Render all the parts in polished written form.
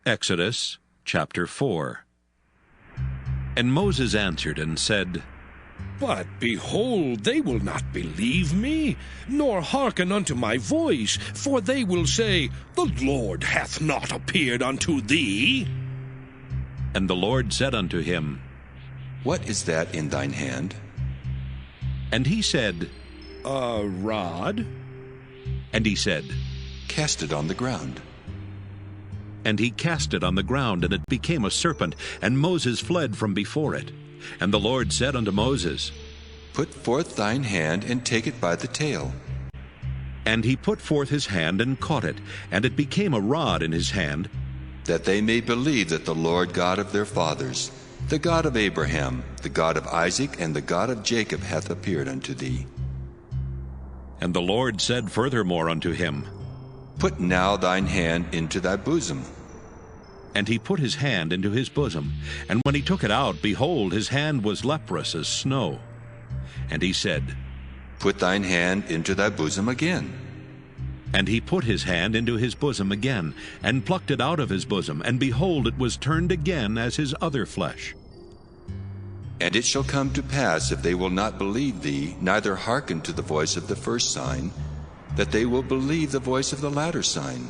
Exodus chapter 4. And Moses answered and said, But behold, they will not believe me, nor hearken unto my voice, for they will say, The Lord hath not appeared unto thee. And the Lord said unto him, What is that in thine hand? And he said, A rod? And he said, Cast it on the ground. And he cast it on the ground, and it became a serpent, and Moses fled from before it. And the Lord said unto Moses, Put forth thine hand, and take it by the tail. And he put forth his hand, and caught it, and it became a rod in his hand, that they may believe that the Lord God of their fathers, the God of Abraham, the God of Isaac, and the God of Jacob hath appeared unto thee. And the Lord said furthermore unto him, Put now thine hand into thy bosom. And he put his hand into his bosom, and when he took it out, behold, his hand was leprous as snow. And he said, Put thine hand into thy bosom again. And he put his hand into his bosom again, and plucked it out of his bosom, and behold, it was turned again as his other flesh. And it shall come to pass, if they will not believe thee, neither hearken to the voice of the first sign, that they will believe the voice of the latter sign.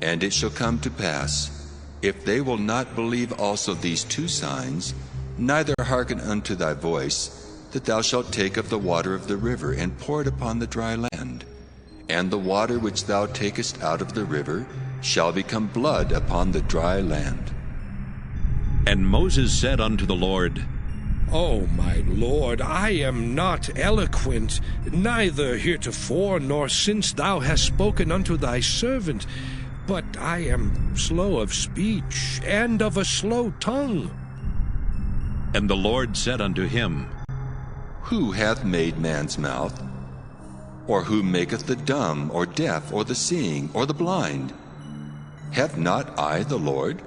And it shall come to pass, if they will not believe also these two signs, neither hearken unto thy voice, that thou shalt take of the water of the river, and pour it upon the dry land. And the water which thou takest out of the river shall become blood upon the dry land. And Moses said unto the Lord, O my Lord, I am not eloquent, neither heretofore nor since thou hast spoken unto thy servant, but I am slow of speech, and of a slow tongue. And the Lord said unto him, Who hath made man's mouth? Or who maketh the dumb, or deaf, or the seeing, or the blind? Have not I the Lord?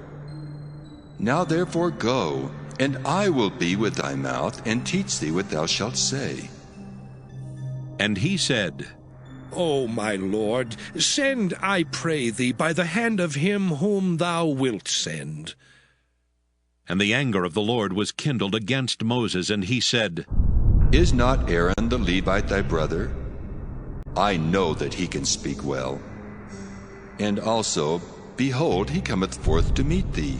Now therefore go, and I will be with thy mouth, and teach thee what thou shalt say. And he said, O my Lord, send, I pray thee, by the hand of him whom thou wilt send. And the anger of the Lord was kindled against Moses, and he said, Is not Aaron the Levite thy brother? I know that he can speak well. And also, behold, he cometh forth to meet thee.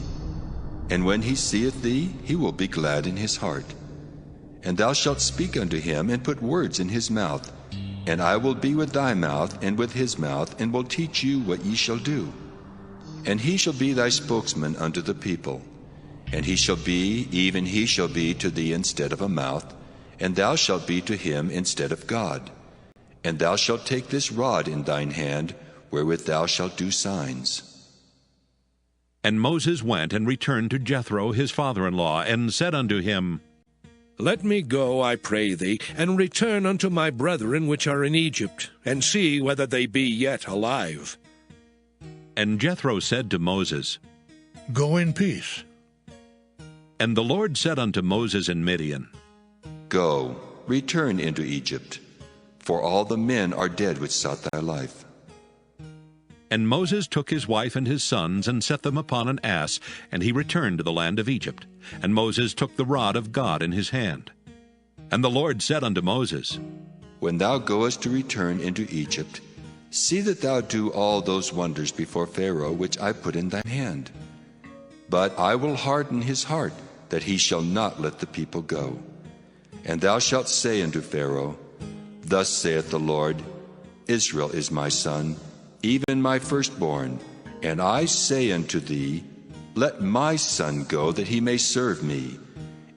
And when he seeth thee, he will be glad in his heart. And thou shalt speak unto him, and put words in his mouth. And I will be with thy mouth, and with his mouth, and will teach you what ye shall do. And he shall be thy spokesman unto the people. And he shall be, even he shall be to thee instead of a mouth, and thou shalt be to him instead of God. And thou shalt take this rod in thine hand, wherewith thou shalt do signs. And Moses went and returned to Jethro his father-in-law, and said unto him, Let me go, I pray thee, and return unto my brethren which are in Egypt, and see whether they be yet alive. And Jethro said to Moses, Go in peace. And the Lord said unto Moses in Midian, Go, return into Egypt, for all the men are dead which sought thy life. And Moses took his wife and his sons, and set them upon an ass, and he returned to the land of Egypt. And Moses took the rod of God in his hand. And the Lord said unto Moses, When thou goest to return into Egypt, see that thou do all those wonders before Pharaoh which I put in thine hand. But I will harden his heart, that he shall not let the people go. And thou shalt say unto Pharaoh, Thus saith the Lord, Israel is my son, even my firstborn. And I say unto thee, Let my son go, that he may serve me.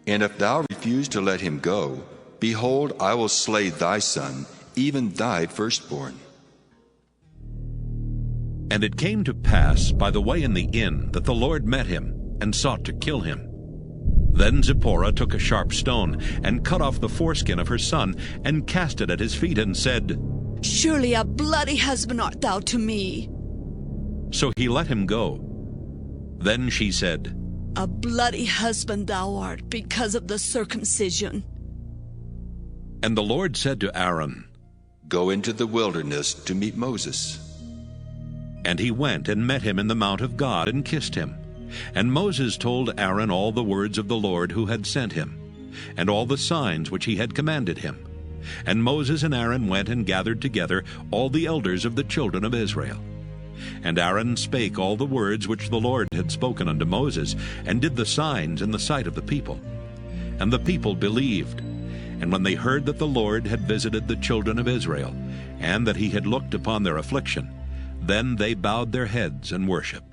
And if thou refuse to let him go, behold, I will slay thy son, even thy firstborn. And it came to pass by the way in the inn, that the Lord met him, and sought to kill him. Then Zipporah took a sharp stone, and cut off the foreskin of her son, and cast it at his feet, and said, Surely a bloody husband art thou to me. So he let him go. Then she said, A bloody husband thou art, because of the circumcision. And the Lord said to Aaron, Go into the wilderness to meet Moses. And he went and met him in the mount of God, and kissed him. And Moses told Aaron all the words of the Lord who had sent him, and all the signs which he had commanded him. And Moses and Aaron went and gathered together all the elders of the children of Israel. And Aaron spake all the words which the Lord had spoken unto Moses, and did the signs in the sight of the people. And the people believed. And when they heard that the Lord had visited the children of Israel, and that he had looked upon their affliction, then they bowed their heads and worshipped.